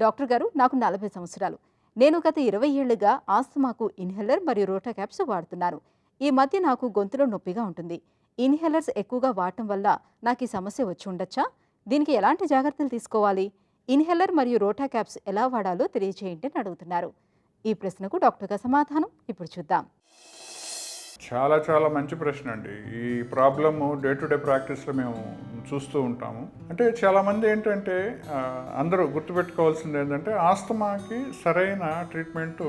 Doctor గారు, నాకు 40 సంవత్సరాలు. నేను గత 20 ఏళ్లుగా ఆస్తమాకు ఇన్హేలర్ మరియు రోటాకాప్స్ వాడుతున్నాను. ఈ మధ్య నాకు గొంతులో నొప్పిగా ఉంటుంది. ఇన్హేలర్స్ ఎక్కువగా వాడటం వల్ల నాకు ఈ సమస్య వచ్చి ఉండొచ్చా? దీనికి ఎలాంటి జాగ్రత్తలు తీసుకోవాలి? ఇన్హేలర్ మరియు రోటాకాప్స్ ఎలా వాడాలో తెలియజేయండి అని అడుగుతున్నారు. ఈ ప్రశ్నకు డాక్టర్ గారి సమాధానం ఇప్పుడు చూద్దాం. చాలా చాలా మంచి ప్రశ్న అండి. ఈ ప్రాబ్లము డే టు డే ప్రాక్టీస్లో మేము చూస్తూ ఉంటాము. అంటే చాలామంది ఏంటంటే అందరూ గుర్తుపెట్టుకోవాల్సింది ఏంటంటే ఆస్తమాకి సరైన ట్రీట్మెంటు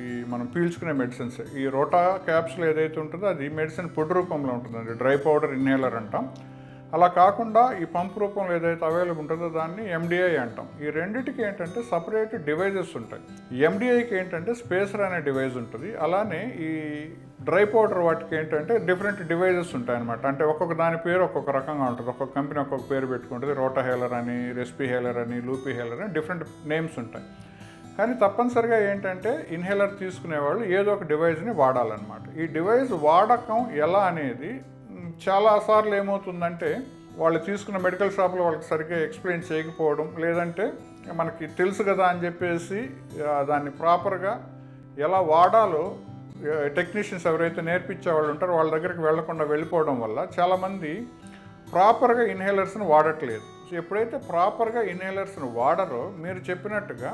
ఈ మనం పీల్చుకునే మెడిసిన్స్. ఈ రోటా క్యాప్సులు ఏదైతే ఉంటుందో అది మెడిసిన్ పొడి రూపంలో ఉంటుందండి, డ్రై పౌడర్ ఇన్హేలర్ అంటాం. అలా కాకుండా ఈ పంప్ రూపంలో ఏదైతే అవైలబుల్ ఉంటుందో దాన్ని ఎండిఐ అంటాం. ఈ రెండింటికి ఏంటంటే సపరేట్ డివైజెస్ ఉంటాయి. ఎండిఐకి ఏంటంటే స్పేసర్ అనే డివైజ్ ఉంటుంది. అలానే ఈ డ్రై పౌడర్ వాటికి ఏంటంటే డిఫరెంట్ డివైజెస్ ఉంటాయి అనమాట. అంటే ఒక్కొక్క దాని పేరు ఒక్కొక్క రకంగా ఉంటుంది. ఒక్కొక్క కంపెనీ ఒక్కొక్క పేరు పెట్టుకుంటుంది. రోటాహేలర్ అని, రెస్పిహేలర్ అని, లూపిహేలర్ అని డిఫరెంట్ నేమ్స్ ఉంటాయి. కానీ తప్పనిసరిగా ఏంటంటే ఇన్హేలర్ తీసుకునేవాళ్ళు ఏదో ఒక డివైజ్ని వాడాలన్నమాట. ఈ డివైజ్ వాడకం ఎలా అనేది చాలాసార్లు ఏమవుతుందంటే వాళ్ళు తీసుకున్న మెడికల్ షాప్లో వాళ్ళకి సరిగ్గా ఎక్స్ప్లెయిన్ చేయకపోవడం, లేదంటే మనకి తెలుసు కదా అని చెప్పేసి దాన్ని ప్రాపర్గా ఎలా వాడాలో టెక్నీషియన్స్ ఎవరైతే నేర్పించే వాళ్ళు ఉంటారో వాళ్ళ దగ్గరికి వెళ్లకుండా వెళ్ళిపోవడం వల్ల చాలామంది ప్రాపర్గా ఇన్హేలర్స్ని వాడట్లేదు. సో ఎప్పుడైతే ప్రాపర్గా ఇన్హేలర్స్ని వాడరో మీరు చెప్పినట్టుగా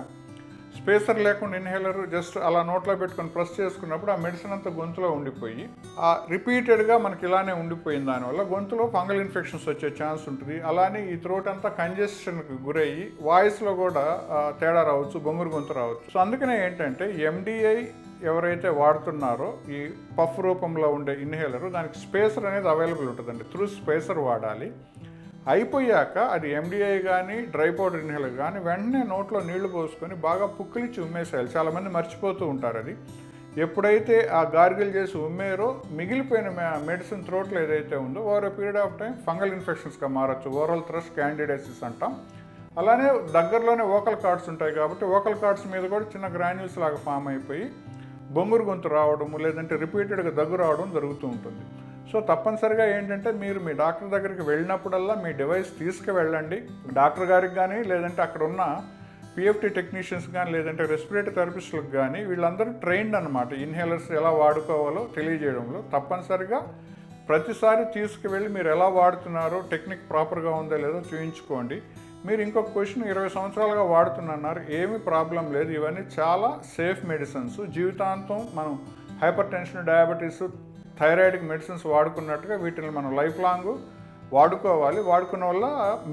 స్పేసర్ లేకుండా ఇన్హేలర్ జస్ట్ అలా నోట్లో పెట్టుకొని ప్రెస్ చేసుకున్నప్పుడు ఆ మెడిసిన్ అంతా గొంతులో ఉండిపోయి రిపీటెడ్గా మనకి ఇలానే ఉండిపోయిన దానివల్ల గొంతులో ఫంగల్ ఇన్ఫెక్షన్స్ వచ్చే ఛాన్స్ ఉంటుంది. అలానే ఈ థ్రోట్ అంతా కంజెషన్కి గురయ్యి వాయిస్లో కూడా తేడా రావచ్చు, బొంగురు గొంతు రావచ్చు. సో అందుకనే ఏంటంటే ఎండిఐ ఎవరైతే వాడుతున్నారో ఈ పఫ్ రూపంలో ఉండే ఇన్హేలర్ దానికి స్పేసర్ అనేది అవైలబుల్ ఉంటుందండి. త్రూ స్పేసర్ వాడాలి. అయిపోయాక అది ఎండిఐ కానీ డ్రై పౌడర్ ఇన్హేలర్ కానీ వెంటనే నోట్లో నీళ్లు పోసుకొని బాగా పుక్కిలిచ్చి ఉమ్మేసేయాలి. చాలామంది మర్చిపోతూ ఉంటారు అది. ఎప్పుడైతే ఆ గార్గిల్ చేసి ఉమ్మేరో మిగిలిపోయిన మెడిసిన్ థ్రోట్లో ఏదైతే ఉందో over a period of time fungal ఇన్ఫెక్షన్స్గా మారచ్చు. ఓరల్ థ్రష్ క్యాండిడైసిస్ అంటాం. అలానే దగ్గరలోనే వోకల్ కార్డ్స్ ఉంటాయి కాబట్టి వోకల్ కార్డ్స్ మీద కూడా చిన్న గ్రాన్యూల్స్ లాగా ఫామ్ అయిపోయి బొంగురు గొంతు రావడము, లేదంటే రిపీటెడ్గా దగ్గు రావడం జరుగుతూ ఉంటుంది. సో తప్పనిసరిగా ఏంటంటే మీరు మీ డాక్టర్ దగ్గరికి వెళ్ళినప్పుడల్లా మీ డివైస్ తీసుకువెళ్ళండి. డాక్టర్ గారికి కానీ, లేదంటే అక్కడ ఉన్న పిఎఫ్టీ టెక్నీషియన్స్ కానీ, లేదంటే రెస్పిరేటరీ థెరపిస్టులకు కానీ వీళ్ళందరూ ట్రైన్డ్ అనమాట. ఇన్హేలర్స్ ఎలా వాడుకోవాలో తెలియజేయడంలో తప్పనిసరిగా ప్రతిసారి తీసుకువెళ్ళి మీరు ఎలా వాడుతున్నారో టెక్నిక్ ప్రాపర్గా ఉందో లేదో చూయించుకోండి. మీరు ఇంకొక క్వశ్చన్ 20 సంవత్సరాలుగా వాడుతున్నారు, ఏమీ ప్రాబ్లం లేదు. ఇవన్నీ చాలా సేఫ్ మెడిసిన్స్. జీవితాంతం మనం హైపర్ టెన్షన్, డయాబెటీస్, థైరాయిడ్కి మెడిసిన్స్ వాడుకున్నట్టుగా వీటిని మనం లైఫ్ లాంగ్ వాడుకోవాలి. వాడుకున్న వల్ల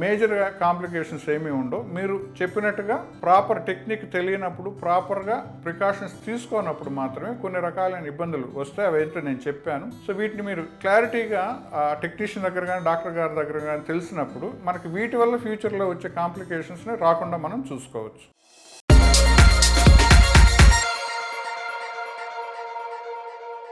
మేజర్గా కాంప్లికేషన్స్ ఏమీ ఉండవు. మీరు చెప్పినట్టుగా ప్రాపర్ టెక్నిక్ తెలియనప్పుడు, ప్రాపర్గా ప్రికాషన్స్ తీసుకోనప్పుడు మాత్రమే కొన్ని రకాలైన ఇబ్బందులు వస్తాయి. అవైతే నేను చెప్పాను. సో వీటిని మీరు క్లారిటీగా టెక్నీషియన్ దగ్గర కానీ, డాక్టర్ గారి దగ్గర కానీ తెలిసినప్పుడు మనకి వీటి వల్ల ఫ్యూచర్లో వచ్చే కాంప్లికేషన్స్ని రాకుండా మనం చూసుకోవచ్చు.